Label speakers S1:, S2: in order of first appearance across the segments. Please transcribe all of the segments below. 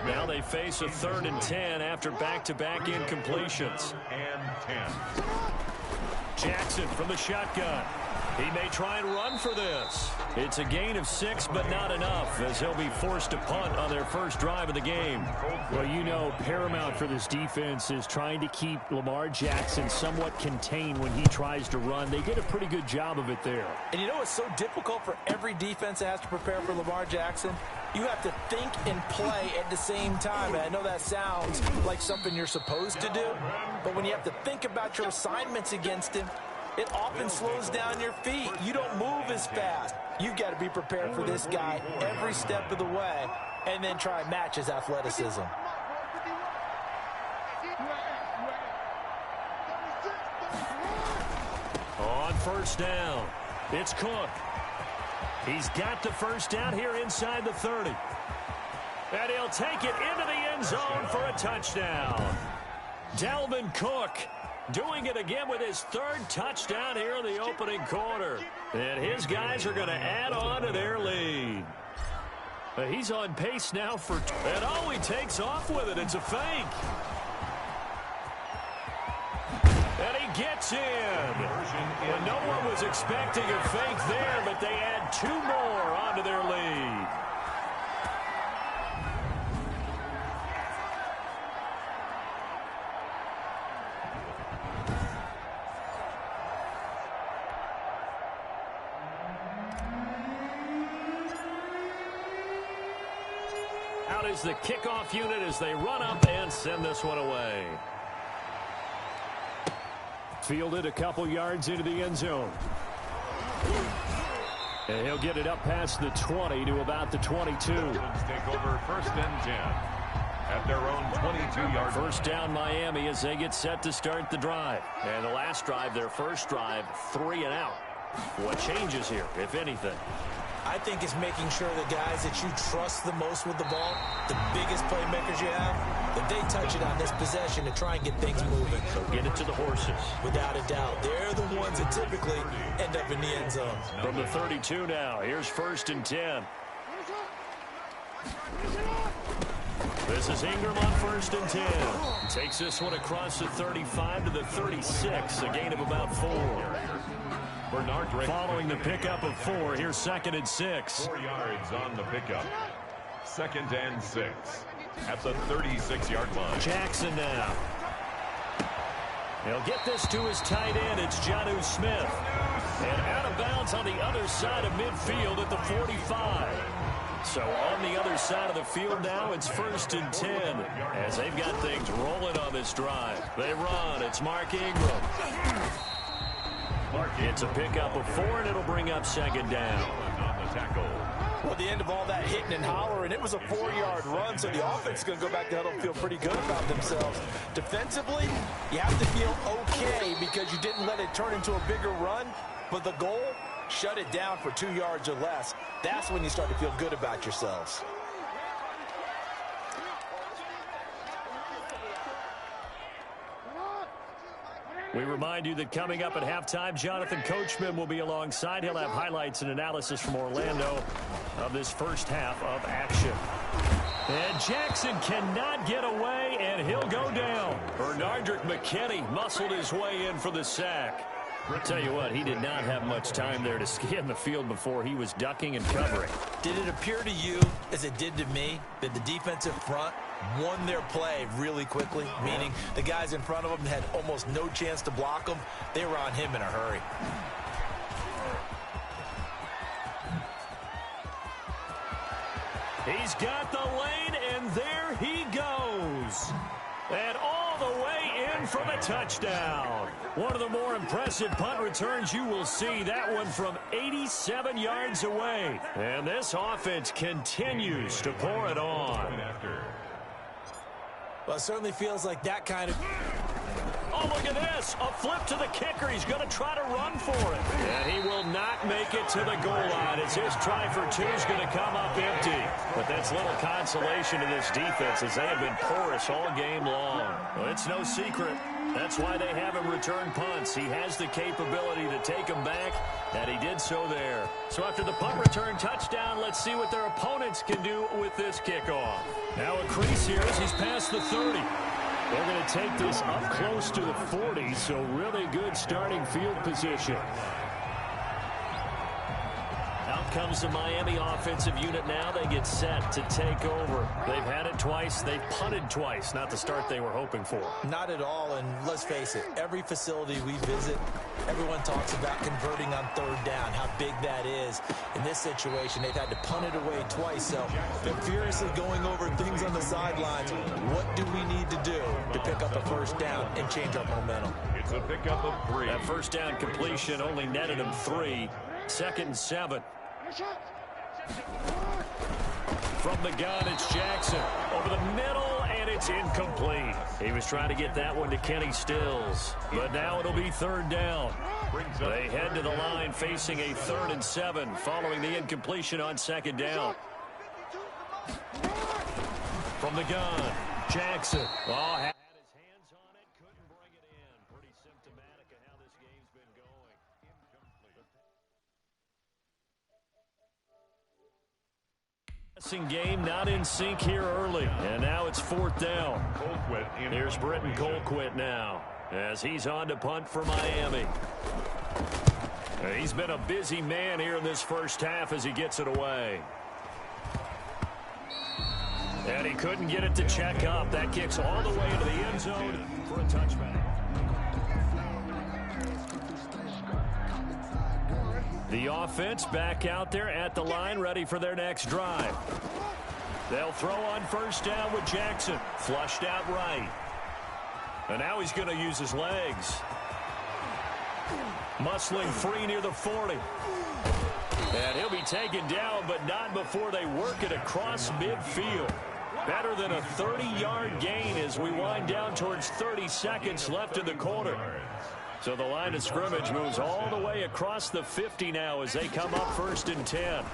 S1: Now they face a 3rd and 10 after back-to-back incompletions. Jackson from the shotgun. He may try and run for this. It's a gain of 6, but not enough, as he'll be forced to punt on their first drive of the game.
S2: Well, you know, paramount for this defense is trying to keep Lamar Jackson somewhat contained when he tries to run. They did a pretty good job of it there.
S3: And you know what's so difficult for every defense that has to prepare for Lamar Jackson? You have to think and play at the same time. And I know that sounds like something you're supposed to do, but when you have to think about your assignments against him, it often slows down your feet. You don't move as fast. You've got to be prepared for this guy every step of the way and then try and match his athleticism.
S1: On first down, it's Cook. He's got the first down here inside the 30. And he'll take it into the end zone for a touchdown. Dalvin Cook doing it again with his 3rd touchdown here in the opening quarter. And his guys are going to add on to their lead. He's on pace now for... And oh, he takes off with it. It's a fake. And he gets in. And no one was expecting a fake there, but they add 2 more onto their lead. Out is the kickoff unit as they run up and send this one away.
S2: Fielded a couple yards into the end zone. And he'll get it up past the 20 to about the 22.
S4: Take over 1st and 10 at their own 22-yard.
S1: First down Miami as they get set to start the drive. And the last drive, their first drive, 3 and out. What changes here, if anything?
S3: I think it's making sure the guys that you trust the most with the ball, the biggest playmakers you have, that they touch it on this possession to try and get things moving.
S1: So get it to the horses.
S3: Without a doubt. They're the ones that typically end up in the end zone.
S1: From the 32 now, here's 1st and 10. This is Ingram on 1st and 10. Takes this one across the 35 to the 36, a gain of about 4. Following the pickup of 4, here's 2nd and 6.
S4: 4 yards on the pickup. 2nd and 6 at the 36-yard line.
S1: Jackson now. He'll get this to his tight end. It's Jonnu Smith. And out of bounds on the other side of midfield at the 45. So on the other side of the field now, it's 1st and 10 as they've got things rolling on this drive. They run. It's Mark Ingram. It's a pickup of 4, and it'll bring up 2nd down.
S4: On the tackle.
S3: Well, the end of all that hitting and hollering, it was a 4-yard run, so the offense is going to go back to huddle and feel pretty good about themselves. Defensively, you have to feel okay because you didn't let it turn into a bigger run, but the goal, shut it down for 2 yards or less. That's when you start to feel good about yourselves.
S1: We remind you that coming up at halftime, Jonathan Coachman will be alongside. He'll have highlights and analysis from Orlando of this first half of action. And Jackson cannot get away, and he'll go down. Bernardrick McKinney muscled his way in for the sack. I'll tell you what, he did not have much time there to scan the field before he was ducking and covering.
S3: Did it appear to you, as it did to me, that the defensive front won their play really quickly? Meaning the guys in front of them had almost no chance to block them. They were on him in a hurry.
S1: He's got the lane, and there he goes. And all the way in for the touchdown. One of the more impressive punt returns you will see. That one from 87 yards away. And this offense continues to pour it on.
S3: Well, it certainly feels like that kind of...
S1: Oh, look at this. A flip to the kicker. He's going to try to run for it. And he will not make it to the goal line as his try for 2 is going to come up empty. But that's little consolation to this defense as they have been porous all game long. Well, it's no secret. That's why they have him return punts. He has the capability to take them back, and he did so there. So after the punt return touchdown, let's see what their opponents can do with this kickoff. Now a crease here as he's past the 30. They're going to take this up close to the 40, so really good starting field position. Out comes the Miami offensive unit now. They get set to take over. They've had it twice. They've punted twice. Not the start they were hoping for.
S3: Not at all, and let's face it, every facility we visit, everyone talks about converting on third down, how big that is. In this situation, they've had to punt it away twice, so they're furiously going over things on the sidelines. What do we need to do to pick up a first down and change our momentum?
S4: It's a pickup of 3.
S1: That first down completion only netted him 3. 2nd and 7. From the gun, it's Jackson. Over the middle, and it's incomplete. He was trying to get that one to Kenny Stills. But now it'll be 3rd down. They head to the line facing a 3rd and 7 following the incompletion on 2nd down. From the gun, Jackson. Oh, had his hands on it, couldn't bring it in. Pretty symptomatic of how this game's been going. Passing game not in sync here early, and now it's 4th down. Here's Britton Colquitt now as he's on to punt for Miami. He's been a busy man here in this first half as he gets it away. And he couldn't get it to check up. That kicks all the way into the end zone for a touchback. The offense back out there at the line, ready for their next drive. They'll throw on 1st down with Jackson. Flushed out right. And now he's going to use his legs. Muscling free near the 40. And he'll be taken down, but not before they work it across midfield. Better than a 30-yard gain as we wind down towards 30 seconds left in the quarter. So the line of scrimmage moves all the way across the 50 now as they come up 1st and 10.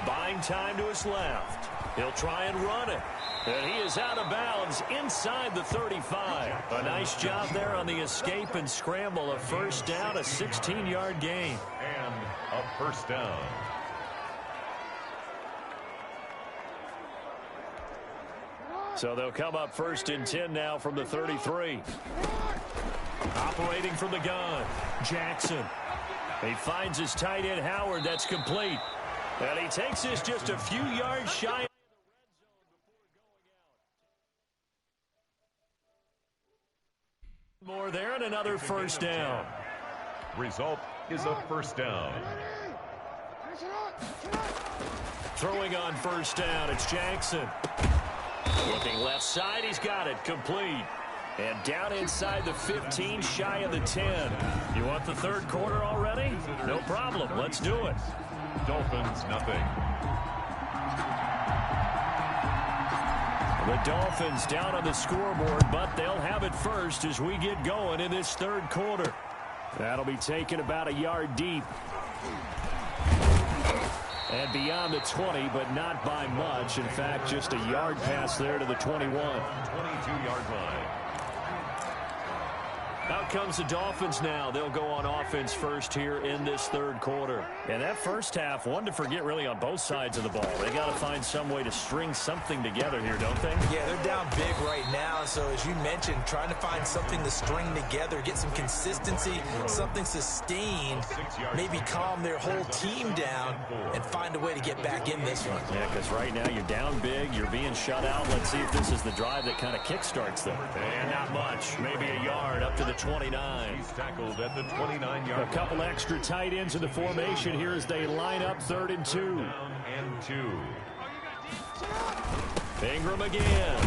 S1: Buying time to his left. He'll try and run it. And he is out of bounds inside the 35. A nice job there on the escape and scramble. A 1st down, a 16-yard gain.
S4: And a 1st down.
S1: So they'll come up 1st and 10 now from the 33. Operating from the gun, Jackson. He finds his tight end, Howard. That's complete. And he takes this just a few yards shy. More there and another 1st down.
S4: Result is a 1st down.
S1: Throwing on 1st down, it's Jackson. Looking left side, he's got it, complete. And down inside the 15, shy of the 10. You want the 3rd quarter already? No problem, let's do it.
S4: Dolphins, nothing.
S1: The Dolphins down on the scoreboard, but they'll have it first as we get going in this 3rd quarter. That'll be taken about a yard deep. And beyond the 20, but not by much. In fact, just a yard pass there to the 21.
S4: 22-yard line.
S1: Out comes the Dolphins now. They'll go on offense first here in this 3rd quarter. And that first half, one to forget really on both sides of the ball. They got to find some way to string something together here, don't they?
S3: Yeah, they're down big right now. So as you mentioned, trying to find something to string together, get some consistency, something sustained, maybe calm their whole team down and find a way to get back in this one.
S1: Yeah, because right now you're down big, you're being shut out. Let's see if this is the drive that kind of kickstarts them. And not much, maybe a yard up to the 29.
S4: He's tackled at the 29-yard.
S1: A couple extra tight ends in the formation here as they line up 3rd and 2.
S4: And 2.
S1: Ingram again.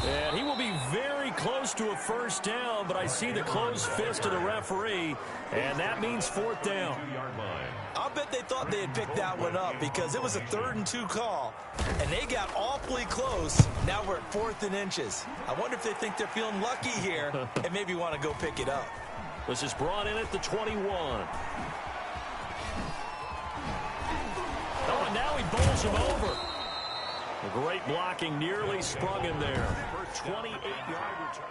S1: And he will be very close to a 1st down, but I see the closed fist of the referee, and that means 4th down.
S4: 2-yard line.
S3: I'll bet they thought they had picked that one up because it was a 3rd and 2 call, and they got awfully close. Now we're at 4th and inches. I wonder if they think they're feeling lucky here and maybe want to go pick it up.
S1: This is brought in at the 21. Oh, and now he bowls him over. Great blocking, nearly sprung him there. 28-yard return.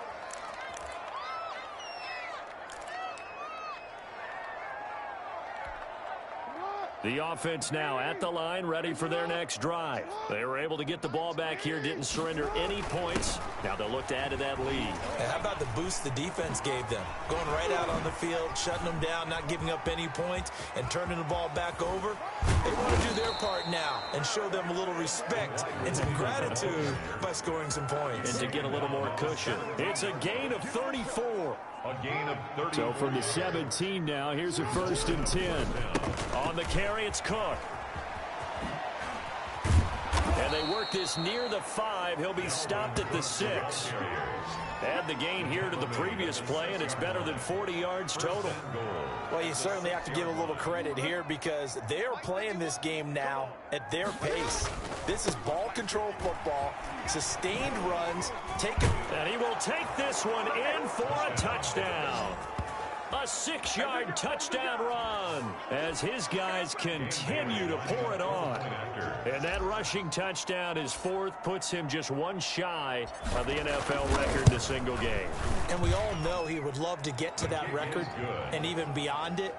S1: The offense now at the line, ready for their next drive. They were able to get the ball back here, didn't surrender any points. Now they'll look to add to that lead.
S3: How about the boost the defense gave them? Going right out on the field, shutting them down, not giving up any points, and turning the ball back over. They want to do their part now and show them a little respect and some gratitude by scoring some points.
S1: And to get a little more cushion. It's a gain of 34.
S4: A gain of 30.
S2: So from the 17 now, here's a 1st and 10.
S1: On the carry, it's Cook. And they work this near the 5. He'll be stopped at the 6. Add the gain here to the previous play, and it's better than 40 yards total.
S3: Well, you certainly have to give a little credit here because they're playing this game now at their pace. This is ball control football, sustained runs.
S1: And he will take this one in for a touchdown. A 6-yard touchdown run as his guys continue to pour it on. And that rushing touchdown, his 4th, puts him just one shy of the NFL record in a single game.
S3: And we all know he would love to get to that record and even beyond it,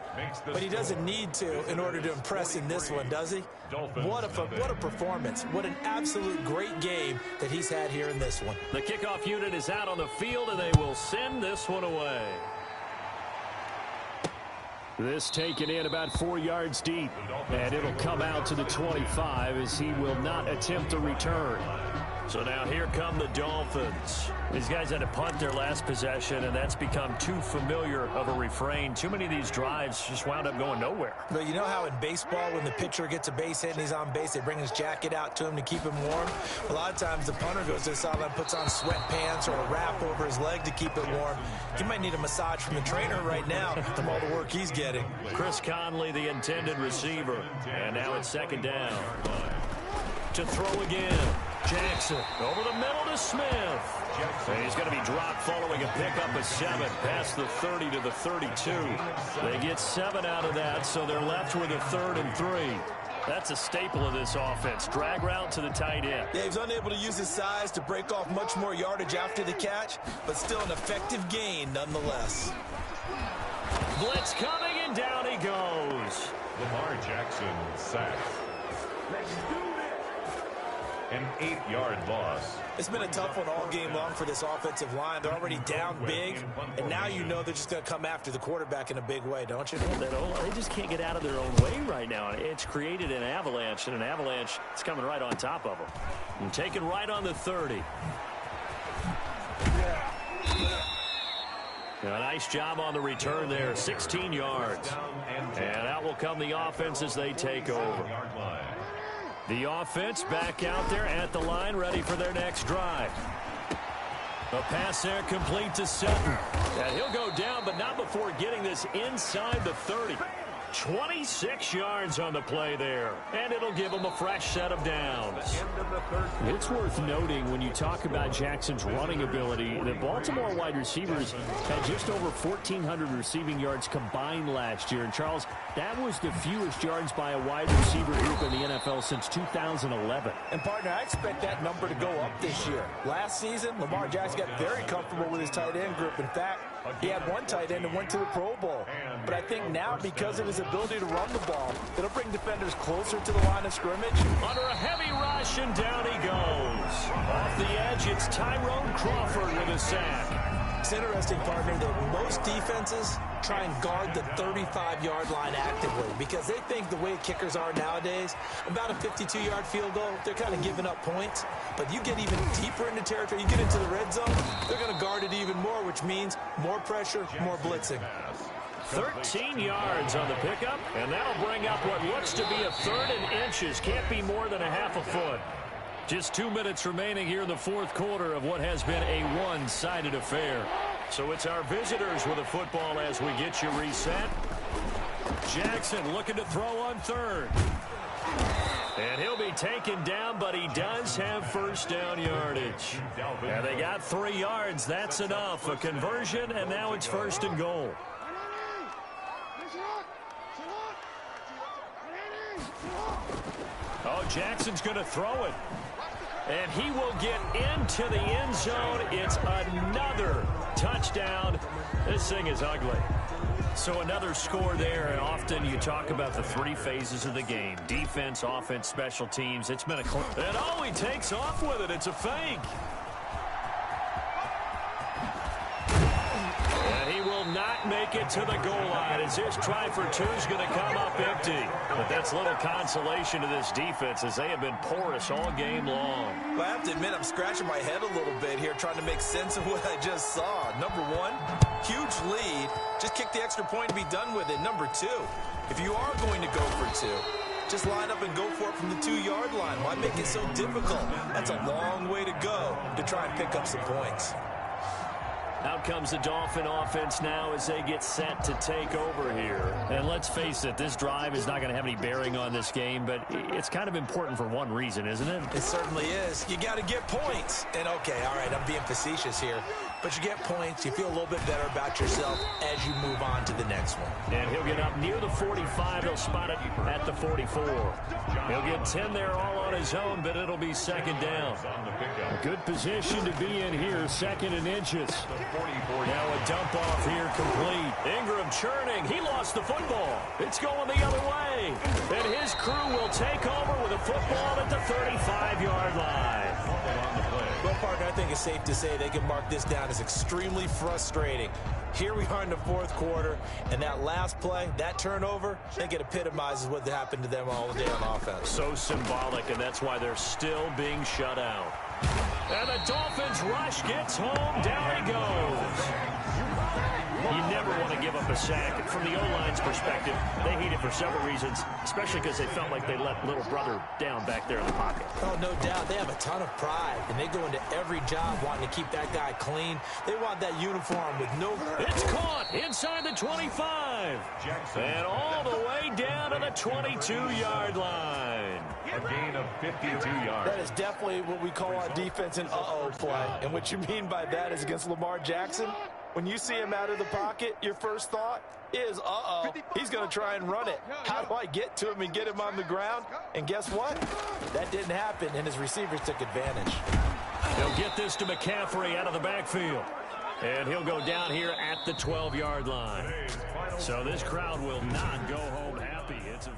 S3: but he doesn't need to in order to impress in this one, does he? What a performance. What an absolute great game that he's had here in this one.
S1: The kickoff unit is out on the field, and they will send this one away.
S2: This taken in about 4 yards deep, and it'll come out to the 25 as he will not attempt a return.
S1: So now here come the Dolphins. These guys had to punt their last possession, and that's become too familiar of a refrain. Too many of these drives just wound up going nowhere.
S3: But you know how in baseball, when the pitcher gets a base hit and he's on base, they bring his jacket out to him to keep him warm? A lot of times the punter goes to the sideline, puts on sweatpants or a wrap over his leg to keep it warm. He might need a massage from the trainer right now from all the work he's getting.
S1: Chris Conley, the intended receiver. And now it's 2nd down. To throw again. Jackson over the middle to Smith. And he's going to be dropped following a pickup of 7 past the 30 to the 32. They get 7 out of that, so they're left with a 3rd and 3. That's a staple of this offense. Drag route to the tight end.
S3: Yeah, he's unable to use his size to break off much more yardage after the catch, but still an effective gain nonetheless.
S1: Blitz coming, and down he goes.
S4: Lamar Jackson sacked. An 8-yard loss.
S3: It's been a tough one all game long for this offensive line. They're already down big, and now you know they're just going to come after the quarterback in a big way, don't you?
S1: They just can't get out of their own way right now. It's created an avalanche, and an avalanche is coming right on top of them. And taken right on the 30. A nice job on the return there, 16 yards. And out will come the offense as they take over. The offense back out there at the line, ready for their next drive. A pass there complete to Sutton. And he'll go down, but not before getting this inside the 30. 26 yards on the play there, and it'll give them a fresh set of downs.
S2: It's worth noting when you talk about Jackson's running ability, the Baltimore wide receivers had just over 1,400 receiving yards combined last year. And, Charles, that was the fewest yards by a wide receiver group in the NFL since 2011.
S3: And, partner, I expect that number to go up this year. Last season, Lamar Jackson got very comfortable with his tight end group. In fact, he had one tight end and went to the Pro Bowl. But I think now, because of his ability to run the ball, it'll bring defenders closer to the line of scrimmage.
S1: Under a heavy rush, and down he goes. Off the edge, it's Tyrone Crawford with a sack.
S3: It's interesting, partner, that most defenses try and guard the 35-yard line actively because they think the way kickers are nowadays, about a 52-yard field goal, they're kind of giving up points. But you get even deeper into territory, you get into the red zone, they're going to guard it even more, which means more pressure, more blitzing.
S1: 13 yards on the pickup, and that'll bring up what looks to be a 3rd and inches. Can't be more than a half a foot. Just 2 minutes remaining here in the 4th quarter of what has been a one-sided affair. So it's our visitors with a football as we get you reset. Jackson looking to throw on 3rd. And he'll be taken down, but he does have first down yardage. And they got 3 yards. That's enough. A conversion, and now it's 1st and goal. Oh, Jackson's going to throw it. And he will get into the end zone. It's another touchdown. This thing is ugly. So another score there, and often you talk about the three phases of the game. Defense, offense, special teams. It's been a... And oh, he takes off with it. It's a fake. And he will not make it to the goal line as this try for two is going to come up empty. But that's little consolation to this defense as they have been porous all game long.
S3: Well, I have to admit, I'm scratching my head a little bit here trying to make sense of what I just saw. Number one, huge lead. Just kick the extra point and be done with it. Number two, if you are going to go for two, just line up and go for it from the 2-yard line. Why make it so difficult? That's a long way to go to try and pick up some points.
S1: Out comes the Dolphin offense now as they get set to take over here.
S2: And let's face it, this drive is not going to have any bearing on this game, but it's kind of important for one reason, isn't it?
S3: It certainly is. You got to get points. And, okay, all right, I'm being facetious here. But you get points, you feel a little bit better about yourself as you move on to the next one.
S1: And he'll get up near the 45. He'll spot it at the 44. He'll get 10 there all on his own, but it'll be second down.
S2: A good position to be in here, second and inches.
S1: Now a dump off here complete. Ingram churning. He lost the football. It's going the other way. And his crew will take over with a football at the 35-yard line.
S3: Well, partner, I think it's safe to say they can mark this down as extremely frustrating. Here we are in the fourth quarter, and that last play, that turnover, I think it epitomizes what happened to them all day on offense.
S1: So symbolic, and that's why they're still being shut out. And the Dolphins rush gets home. Down he goes. You never want to give up a sack. From the O-line's perspective, they hate it for several reasons, especially because they felt like they let little brother down back there in the pocket.
S3: Oh, no doubt. They have a ton of pride, and they go into every job wanting to keep that guy clean. They want that uniform with no...
S1: It's caught inside the 25. And all the way down to the 22-yard line.
S4: A gain of 52 yards.
S3: That is definitely what we call our defense an uh-oh play. And what you mean by that is against Lamar Jackson, when you see him out of the pocket, your first thought is, uh-oh, he's going to try and run it. How do I get to him and get him on the ground? And guess what? That didn't happen, and his receivers took advantage.
S1: He'll get this to McCaffrey out of the backfield. And he'll go down here at the 12-yard line. So this crowd will not go home happy. It's a...